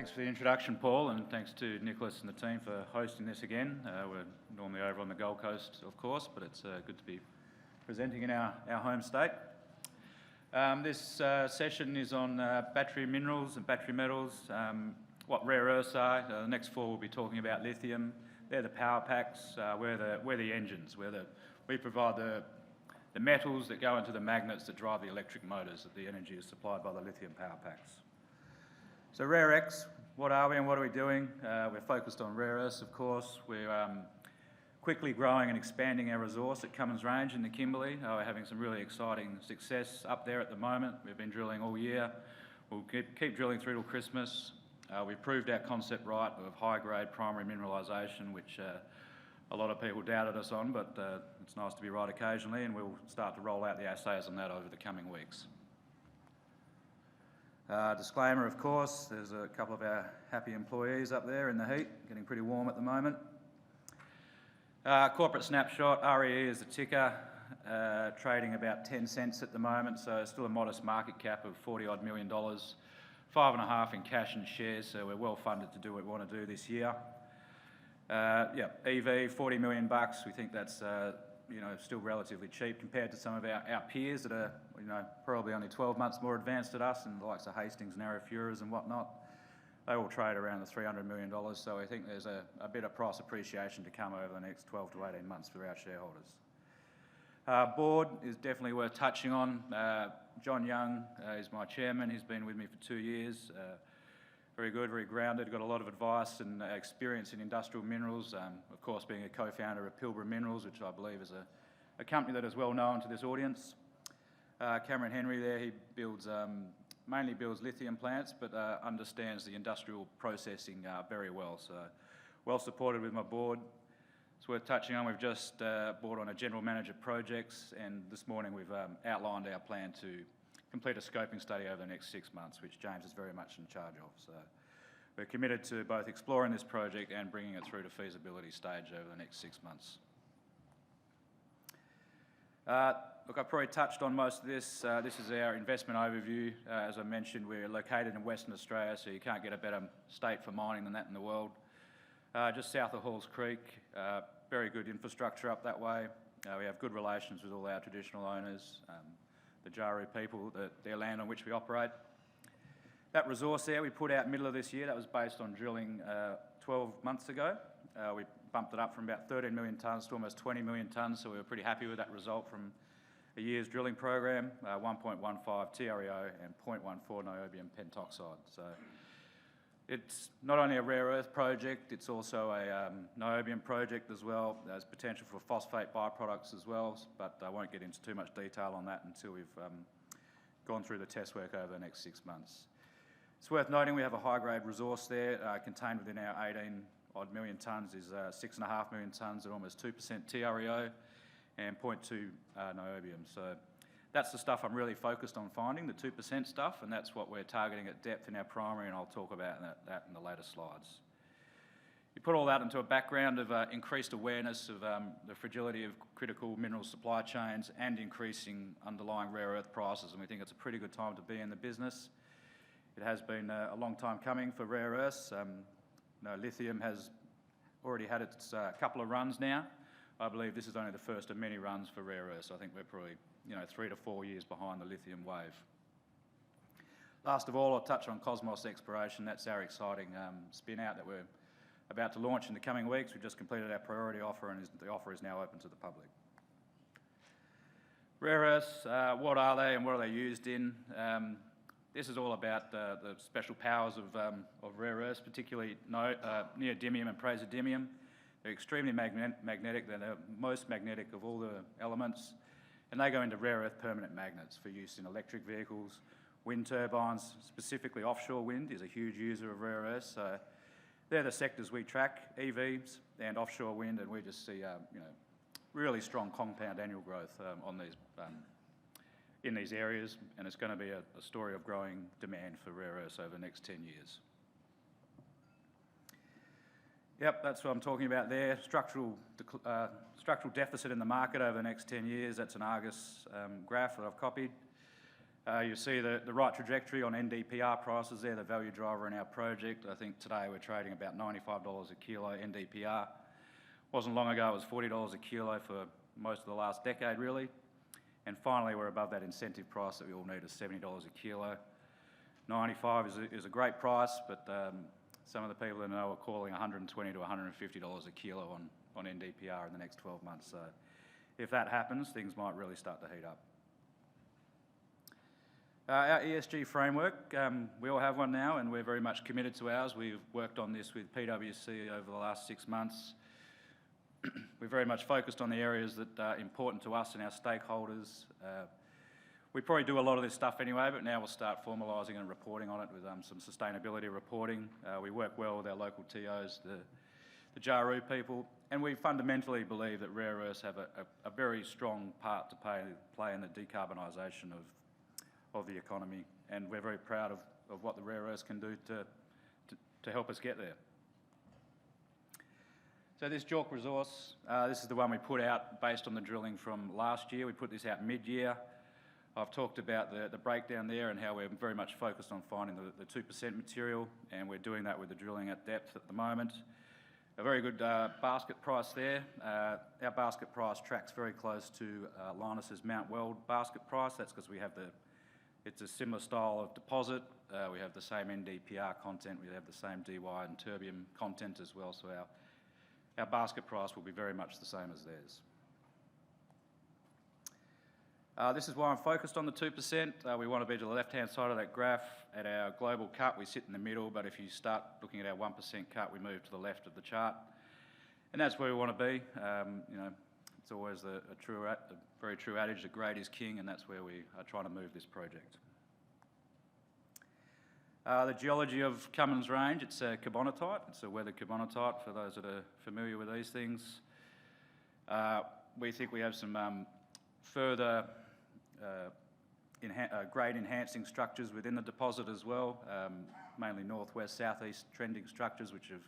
Thanks for the introduction, Paul, and thanks to Nicholas and the team for hosting this again. We're normally over on the Gold Coast, of course, but it's good to be presenting in our home state. This session is on battery minerals and battery metals, what rare earths are. The next four will be talking about lithium. They're the power packs. We're the engines. We provide the metals that go into the magnets that drive the electric motors. That the energy is supplied by the lithium power packs. So rare X, what are we and what are we doing? We're focused on rare earths, of course. We're quickly growing and expanding our resource at Cummins Range in the Kimberley. We're having some really exciting success up there at the moment. We've been drilling all year. We'll keep drilling through till Christmas. We've proved our concept right of high-grade primary mineralisation, which a lot of people doubted us on, but it's nice to be right occasionally, and we'll start to roll out the assays on that over the coming weeks. Disclaimer, of course, there's a couple of our happy employees up there in the heat, getting pretty warm at the moment. Corporate snapshot, REE is the ticker, trading about 10 cents at the moment, so still a modest market cap of $40-odd million, 5.5 in cash and shares, so we're well funded to do what we want to do this year. EV, 40 million bucks. We think that's still relatively cheap compared to some of our peers that are probably only 12 months more advanced at us, and the likes of Hastings and Arafura's and whatnot. They all trade around the $300 million, so I think there's a bit of price appreciation to come over the next 12 to 18 months for our shareholders. Board is definitely worth touching on. John Young is my chairman. He's been with me for 2 years. Very good, very grounded, got a lot of advice and experience in industrial minerals, of course being a co-founder of Pilbara Minerals, which I believe is a company that is well known to this audience. Cameron Henry there, he mainly builds lithium plants, but understands the industrial processing very well, so well supported with my board. It's worth touching on, we've just brought on a general manager of projects, and this morning we've outlined our plan to complete a scoping study over the next 6 months, which James is very much in charge of. So we're committed to both exploring this project and bringing it through to feasibility stage over the next 6 months. Look, I've probably touched on most of this. This is our investment overview. As I mentioned, we're located in Western Australia, so you can't get a better state for mining than that in the world. Just south of Halls Creek, very good infrastructure up that way. We have good relations with all our traditional owners, the Jaru people, their land on which we operate. That resource there we put out middle of this year, that was based on drilling 12 months ago. We bumped it up from about 13 million tonnes to almost 20 million tonnes, so we were pretty happy with that result from a year's drilling program, 1.15 TREO and 0.14 niobium pentoxide. So it's not only a rare earth project, it's also a niobium project as well. There's potential for phosphate byproducts as well, but I won't get into too much detail on that until we've gone through the test work over the next 6 months. It's worth noting we have a high-grade resource there, contained within our 18-odd million tonnes is 6.5 million tonnes at almost 2% TREO and 0.2 niobium. So that's the stuff I'm really focused on finding, the 2% stuff, and that's what we're targeting at depth in our primary, and I'll talk about that in the later slides. You put all that into a background of increased awareness of the fragility of critical mineral supply chains and increasing underlying rare earth prices, and we think it's a pretty good time to be in the business. It has been a long time coming for rare earths. Lithium has already had its couple of runs now. I believe this is only the first of many runs for rare earths. I think we're probably 3 to 4 years behind the lithium wave. Last of all, I'll touch on Cosmos Exploration. That's our exciting spin-out that we're about to launch in the coming weeks. We've just completed our priority offer, and the offer is now open to the public. Rare earths, what are they and what are they used in? This is all about the special powers of rare earths, particularly neodymium and praseodymium. They're extremely magnetic. They're the most magnetic of all the elements, and they go into rare earth permanent magnets for use in electric vehicles, wind turbines, specifically offshore wind is a huge user of rare earths. So they're the sectors we track, EVs and offshore wind, and we just see really strong compound annual growth on these in these areas, and it's going to be a story of growing demand for rare earths over the next 10 years. Yep, that's what I'm talking about there. Structural deficit in the market over the next 10 years. That's an Argus graph that I've copied. You see the right trajectory on NdPr prices there, the value driver in our project. I think today we're trading about $95 a kilo NdPr. Wasn't long ago, it was $40 a kilo for most of the last decade, really. And finally, we're above that incentive price that we all need of $70 a kilo. 95 is a great price, but some of the people that know are calling $120 to $150 a kilo on NdPr in the next 12 months. So if that happens, things might really start to heat up. Our ESG framework, we all have one now, and we're very much committed to ours. We've worked on this with PwC over the last 6 months. We're very much focused on the areas that are important to us and our stakeholders. We probably do a lot of this stuff anyway, but now we'll start formalising and reporting on it with some sustainability reporting. We work well with our local TOs, the JARU people, and we fundamentally believe that rare earths have a very strong part to play in the decarbonisation of the economy, and we're very proud of what the rare earths can do to help us get there. So this JORC Resource, this is the one we put out based on the drilling from last year. We put this out mid-year. I've talked about the breakdown there and how we're very much focused on finding the 2% material, and we're doing that with the drilling at depth at the moment. A very good basket price there. Our basket price tracks very close to Lynas's Mount Weld basket price. That's because it's a similar style of deposit. We have the same NdPr content, we have the same Dy and terbium content as well, so our basket price will be very much the same as theirs. This is why I'm focused on the 2%. We want to be to the left-hand side of that graph. At our global cut, we sit in the middle, but if you start looking at our 1% cut, we move to the left of the chart. And that's where we want to be. You know, it's always a very true adage that grade is king, and that's where we are trying to move this project. The geology of Cummins Range, it's a carbonatite. It's a weathered carbonatite for those that are familiar with these things. We think we have some further grade enhancing structures within the deposit as well, mainly northwest, southeast trending structures which have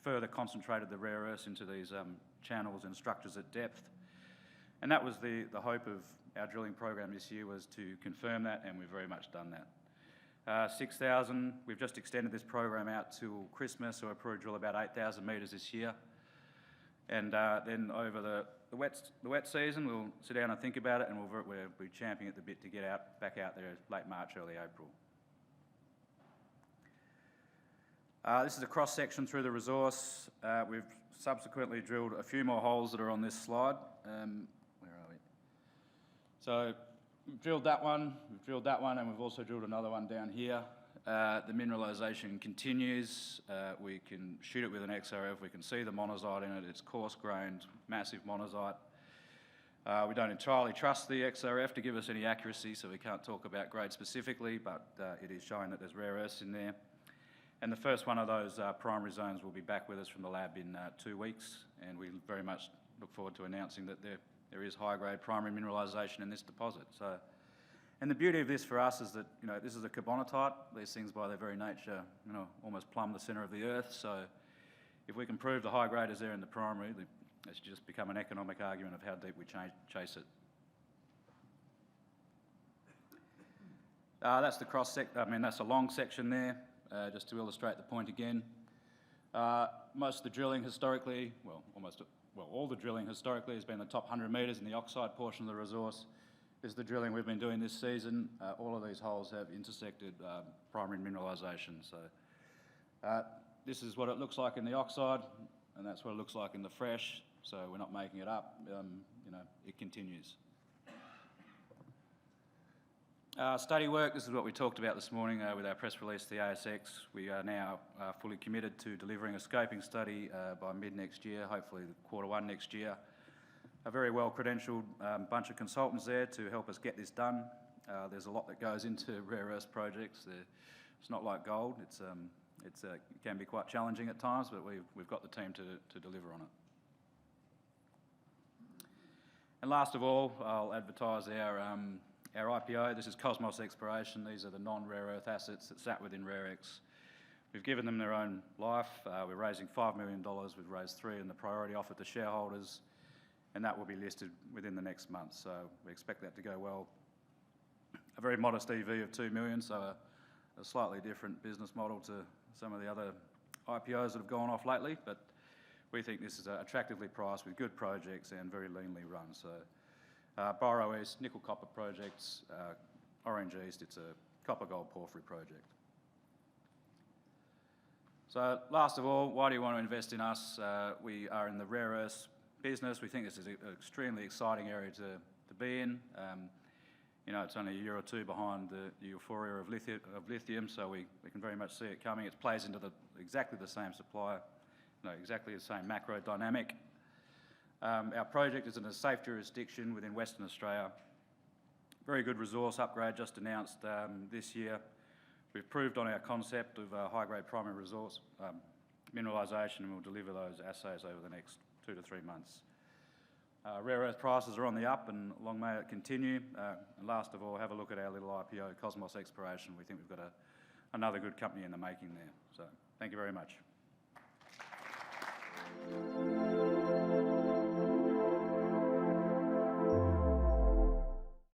further concentrated the rare earths into these channels and structures at depth. And that was the hope of our drilling program this year, was to confirm that, and we've very much done that. 6,000, we've just extended this program out till Christmas, so we'll probably drill about 8,000 metres this year. And then over the wet season, we'll sit down and think about it, and we'll be champing at the bit to get back out there late March, early April. This is a cross-section through the resource. We've subsequently drilled a few more holes that are on this slide. Where are we? So we've drilled that one, and we've also drilled another one down here. The mineralisation continues. We can shoot it with an XRF. We can see the monazite in it. It's coarse-grained, massive monazite. We don't entirely trust the XRF to give us any accuracy, so we can't talk about grade specifically, but it is showing that there's rare earths in there. And the first one of those primary zones will be back with us from the lab in 2 weeks, and we very much look forward to announcing that there is high-grade primary mineralisation in this deposit. So, and the beauty of this for us is that, you know, this is a carbonatite. These things, by their very nature, you know, almost plumb the centre of the earth. So if we can prove the high grade is there in the primary, it's just become an economic argument of how deep we chase it. That's the that's a long section there, just to illustrate the point again. Most of the drilling historically, all the drilling historically has been the top 100 metres in the oxide portion of the resource. This is the drilling we've been doing this season. All of these holes have intersected primary mineralisation. So this is what it looks like in the oxide, and that's what it looks like in the fresh. So we're not making it up. You know, it continues. Study work, this is what we talked about this morning with our press release to the ASX. We are now fully committed to delivering a scoping study by mid-next year, hopefully Q1 next year. A very well-credentialed bunch of consultants there to help us get this done. There's a lot that goes into rare earth projects. It's not like gold. It can be quite challenging at times, but we've got the team to deliver on it. And last of all, I'll advertise our IPO. This is Cosmos Exploration. These are the non-rare earth assets that sat within RareX. We've given them their own life. We're raising $5 million. We've raised $3 million in the priority offer to shareholders, and that will be listed within the next month. So we expect that to go well. a very modest EV of 2 million, so a slightly different business model to some of the other IPOs that have gone off lately, but we think this is attractively priced with good projects and very leanly run. So Borrow East, nickel copper projects, Orange East, it's a copper gold porphyry project. So last of all, why do you want to invest in us? We are in the rare earths business. We think this is an extremely exciting area to be in. You know, it's only a year or two behind the euphoria of lithium, so we can very much see it coming. It plays into exactly the same supply, exactly the same macro dynamic. Our project is in a safe jurisdiction within Western Australia. Very good resource upgrade just announced this year. We've proved on our concept of high-grade primary resource mineralisation, and we'll deliver those assays over the next 2 to 3 months. Rare earth prices are on the up, and long may it continue. And last of all, have a look at our little IPO, Cosmos Exploration. We think we've got another good company in the making there. So thank you very much.